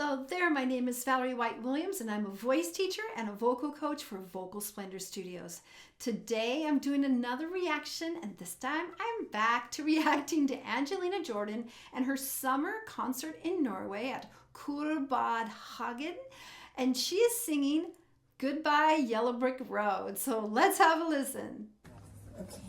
Hello there, my name is Valerie White-Williams and I'm a voice teacher and a vocal coach for Vocal Splendor Studios. Today I'm doing another reaction and this time I'm back to reacting to Angelina Jordan and her summer concert in Norway at Kurbadhagen, and she is singing Goodbye Yellow Brick Road. So let's have a listen. Okay.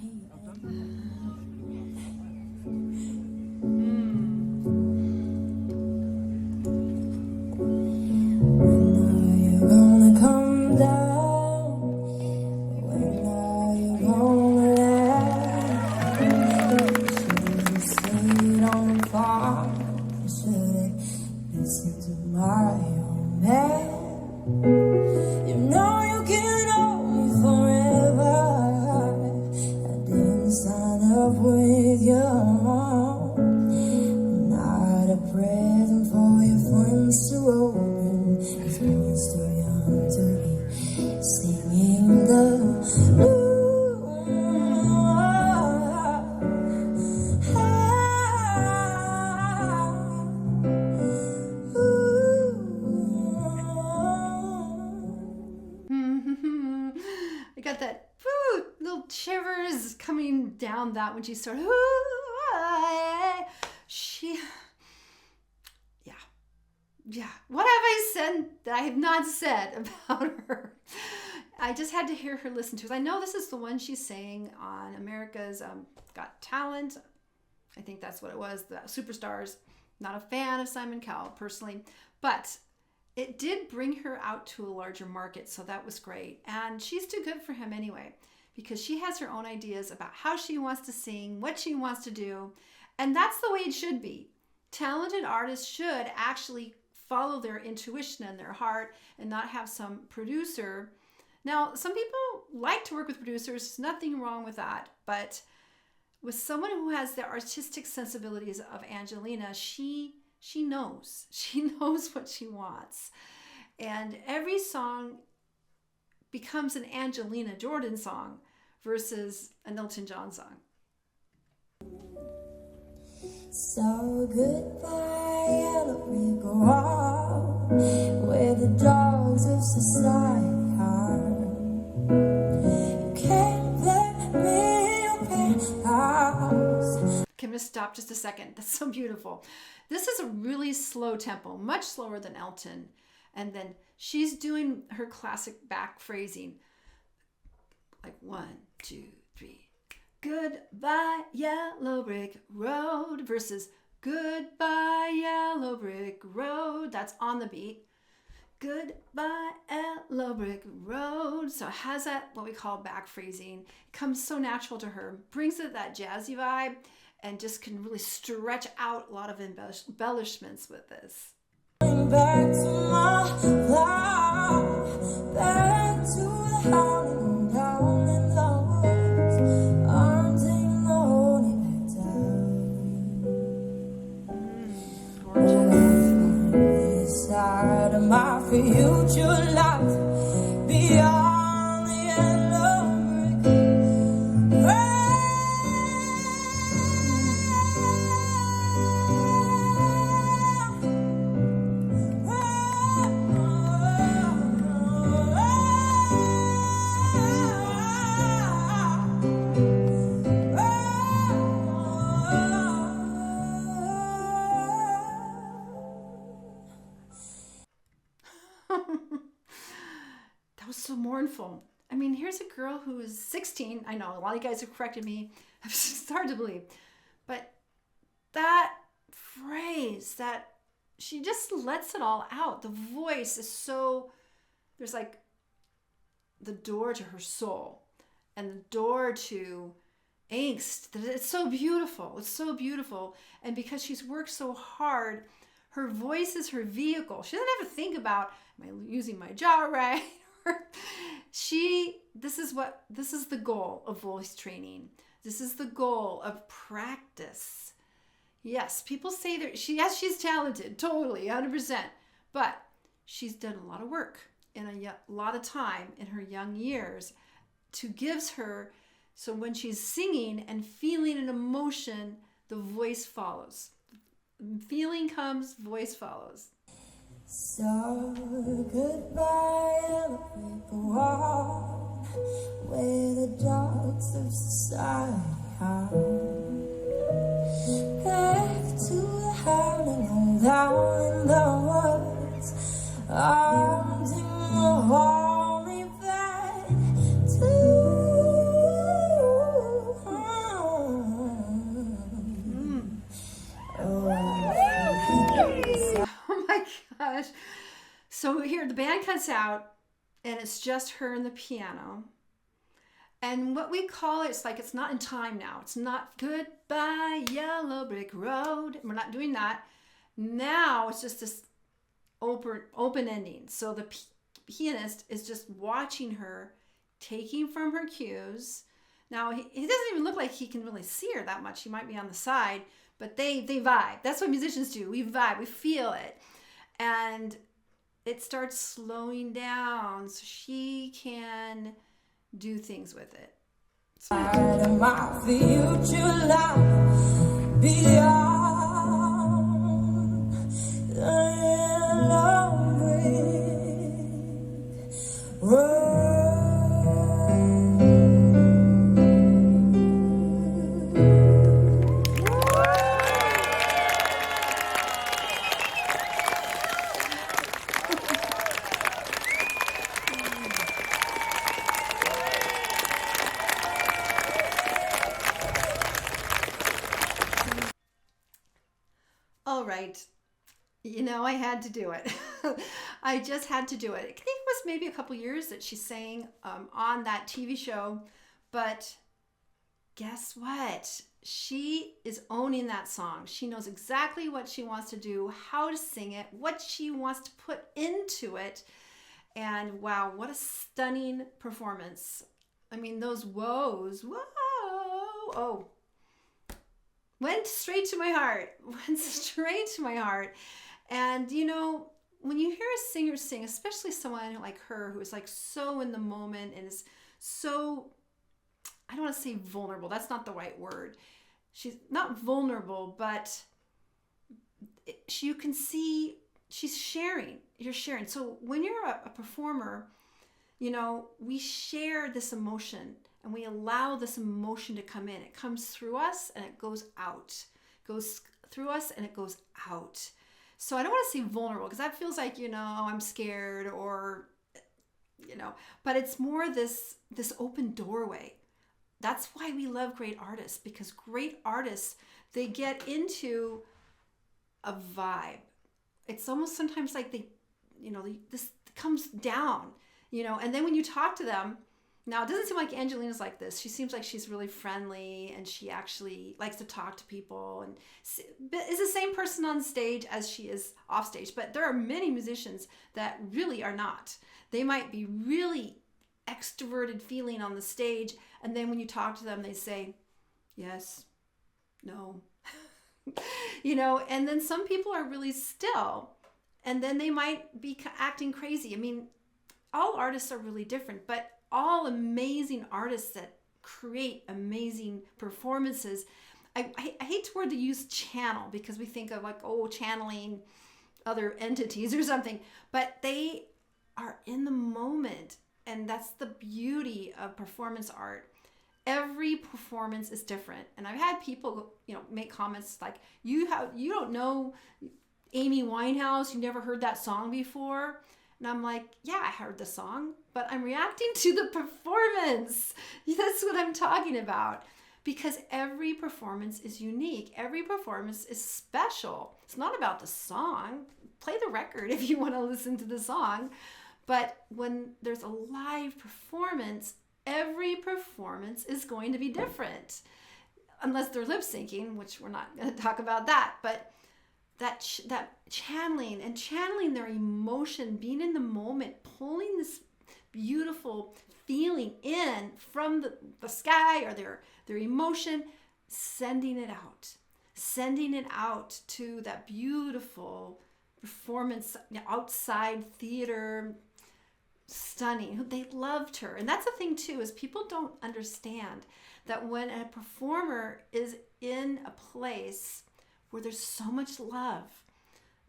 I got that little shivers coming down that when she started. Yeah. What have I said that I have not said about her? I just had to hear her listen to it. I know this is the one she sang on America's Got Talent. I think that's what it was, the Superstars. Not a fan of Simon Cowell personally, but it did bring her out to a larger market, so that was great. And she's too good for him anyway, because she has her own ideas about how she wants to sing, what she wants to do, and that's the way it should be. Talented artists should actually follow their intuition and their heart and not have some producer. Now, some people like to work with producers, there's nothing wrong with that, but with someone who has the artistic sensibilities of Angelina, she knows. She knows what she wants. And every song becomes an Angelina Jordan song versus an Elton John song. So goodbye, yellow brick road, where the dogs of society hide. You can't let me your penthouse. Can we stop just a second? That's so beautiful. This is a really slow tempo, much slower than Elton. And then she's doing her classic back phrasing, like 1, 2, 3. Goodbye, yellow brick road versus goodbye, yellow brick road. That's on the beat. Goodbye, yellow brick road. So it has that, what we call back phrasing. It comes so natural to her, brings it that jazzy vibe, and just can really stretch out a lot of embellishments with this. Back to my life, back to the howling down in the woods. I'm taking the holy back down. Inside of my future life, beyond the yellow brick road. That was so mournful. I mean, here's a girl who is 16. I know a lot of you guys have corrected me. It's hard to believe. But that phrase, that she just lets it all out. The voice is so, there's like the door to her soul and the door to angst. It's so beautiful. It's so beautiful. And because she's worked so hard, her voice is her vehicle. She doesn't have to think about, am I using my jaw right? This is the goal of voice training. This is the goal of practice. Yes, people say that she's talented, totally, 100%. But she's done a lot of work and a lot of time in her young years to gives her, so when she's singing and feeling an emotion, the voice follows. Feeling comes, voice follows. So goodbye, yellow brick wall, where the dogs of society hide. Back to the howling and down in the woods, arms in the holy back to Oh my gosh. So here the band cuts out and it's just her and the piano. And what we call it, it's like it's not in time now. It's not goodbye yellow brick road. We're not doing that. Now it's just this open ending. So the pianist is just watching her, taking from her cues. Now he doesn't even look like he can really see her that much. He might be on the side, but they vibe. That's what musicians do. We vibe, we feel it. And it starts slowing down so she can do things with it. part of my future life beyond the yellow brick road. All right. You know, I had to do it. I just had to do it. I think it was maybe a couple years that she sang on that TV show. But guess what? She is owning that song. She knows exactly what she wants to do, how to sing it, what she wants to put into it. And wow, what a stunning performance. I mean, those woes. Whoa. Oh. Went straight to my heart. And you know, when you hear a singer sing, especially someone like her who is like so in the moment and is so, I don't want to say vulnerable. That's not the right word. She's not vulnerable, but you can see she's sharing. You're sharing. So when you're a performer, you know, we share this emotion. And we allow this emotion to come in. It comes through us and it goes out. It goes through us and it goes out. So I don't want to say vulnerable because that feels like, you know, I'm scared or, you know, but it's more this open doorway. That's why we love great artists, because great artists, they get into a vibe. It's almost sometimes like they, you know, this comes down, you know, and then when you talk to them, now, it doesn't seem like Angelina's like this. She seems like she's really friendly and she actually likes to talk to people and is the same person on stage as she is off stage. But there are many musicians that really are not. They might be really extroverted feeling on the stage, and then when you talk to them, they say, yes, no, you know, and then some people are really still, and then they might be acting crazy. I mean, all artists are really different, but all amazing artists that create amazing performances. I hate the word to use channel because we think of like, oh, channeling other entities or something, but they are in the moment. And that's the beauty of performance art. Every performance is different. And I've had people, you know, make comments like, you don't know Amy Winehouse, you never heard that song before. And I'm like, yeah, I heard the song, but I'm reacting to the performance. That's what I'm talking about. Because every performance is unique. Every performance is special. It's not about the song. Play the record if you want to listen to the song. But when there's a live performance, every performance is going to be different. Unless they're lip syncing, which we're not going to talk about that. But that channeling their emotion, being in the moment, pulling this beautiful feeling in from the sky or their emotion, sending it out to that beautiful performance, outside theater, stunning. They loved her. And that's the thing too, is people don't understand that when a performer is in a place where there's so much love,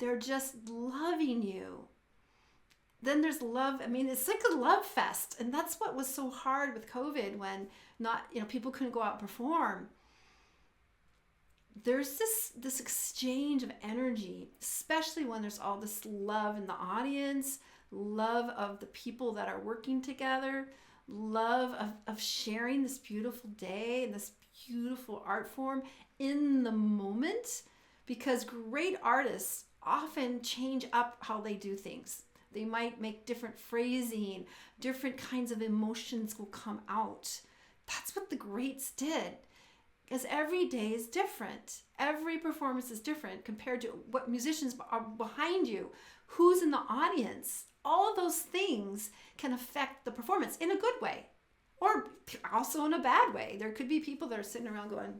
they're just loving you. Then there's love. I mean, it's like a love fest. And that's what was so hard with COVID when people couldn't go out and perform. There's this exchange of energy, especially when there's all this love in the audience, love of the people that are working together, love of sharing this beautiful day and this beautiful art form in the moment, because great artists often change up how they do things. They might make different phrasing, different kinds of emotions will come out. That's what the greats did. Because every day is different. Every performance is different compared to what musicians are behind you, who's in the audience. All of those things can affect the performance in a good way, or also in a bad way. There could be people that are sitting around going,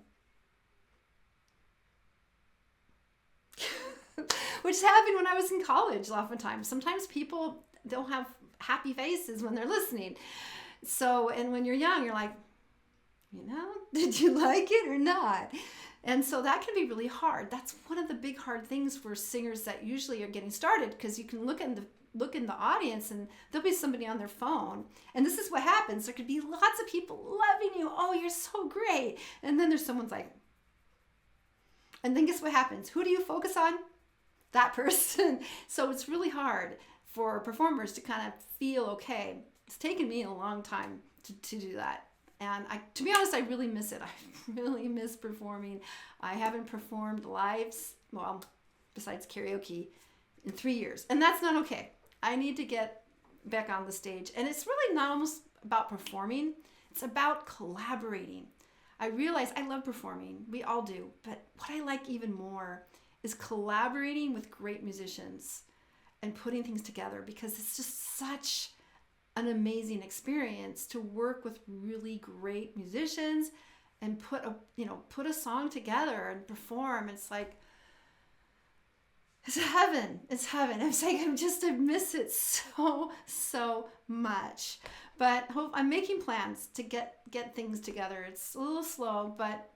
which happened when I was in college oftentimes. Sometimes people don't have happy faces when they're listening. So, and when you're young, you're like, did you like it or not? And so that can be really hard. That's one of the big hard things for singers that usually are getting started, because you can look in the audience and there'll be somebody on their phone. And this is what happens. There could be lots of people loving you. Oh, you're so great. And then there's someone's like, and then guess what happens? Who do you focus on? That person. So it's really hard for performers to kind of feel okay. It's taken me a long time to do that. And to be honest, I really miss it. I really miss performing. I haven't performed live, well, besides karaoke, in 3 years. And that's not okay. I need to get back on the stage. And it's really not almost about performing. It's about collaborating. I realize I love performing. We all do. But what I like even more is collaborating with great musicians and putting things together, because it's just such an amazing experience to work with really great musicians and put a song together and perform. It's like, it's heaven. It's heaven. I'm saying I miss it so much. But I'm making plans to get things together. It's a little slow, but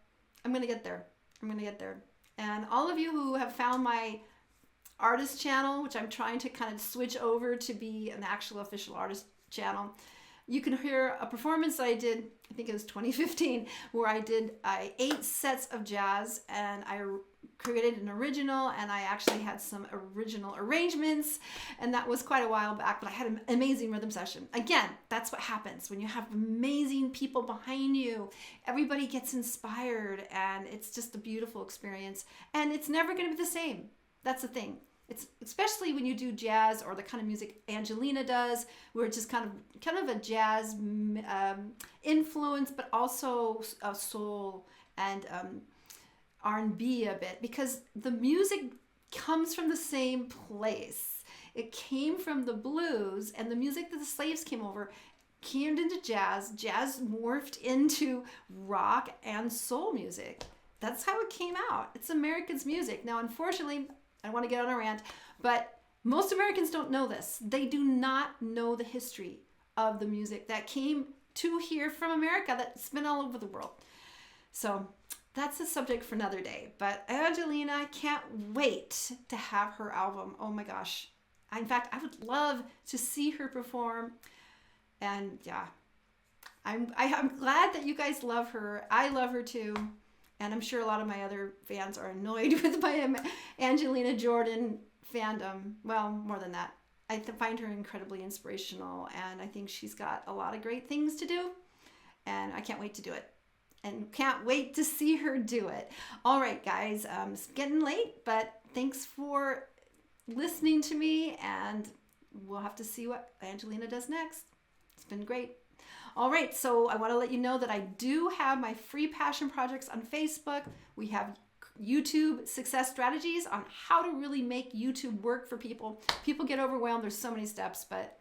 I'm going to get there. And all of you who have found my artist channel, which I'm trying to kind of switch over to be an actual official artist channel, you can hear a performance that I did, I think it was 2015, where I did 8 sets of jazz, and I created an original, and I actually had some original arrangements, and that was quite a while back, but I had an amazing rhythm session. Again, that's what happens when you have amazing people behind you. Everybody gets inspired, and it's just a beautiful experience, and it's never going to be the same. That's the thing. It's especially when you do jazz or the kind of music Angelina does, where it's just kind of a jazz influence, but also soul and R&B a bit, because the music comes from the same place. It came from the blues, and the music that the slaves came over came into jazz. Jazz morphed into rock and soul music. That's how it came out. It's Americans' music. Now, unfortunately, I don't want to get on a rant, but most Americans don't know this. They do not know the history of the music that came to here from America that's been all over the world. So that's a subject for another day. But Angelina, I can't wait to have her album. Oh my gosh. In fact, I would love to see her perform. And yeah, I'm glad that you guys love her. I love her too. And I'm sure a lot of my other fans are annoyed with my Angelina Jordan fandom. Well, more than that. I find her incredibly inspirational, and I think she's got a lot of great things to do, and I can't wait to do it. And can't wait to see her do it. All right, guys, it's getting late, but thanks for listening to me, and we'll have to see what Angelina does next. It's been great. All right, so I want to let you know that I do have my free passion projects on Facebook. We have YouTube success strategies on how to really make YouTube work for people. People get overwhelmed. There's so many steps, but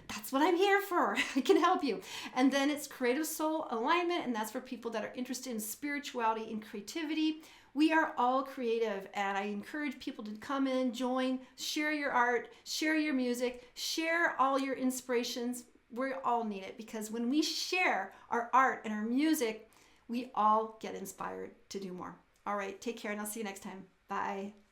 that's what I'm here for. I can help you. And then it's creative soul alignment, and that's for people that are interested in spirituality and creativity. We are all creative, and I encourage people to come in, join, share your art, share your music, share all your inspirations. We all need it, because when we share our art and our music, we all get inspired to do more. All right, take care, and I'll see you next time. Bye.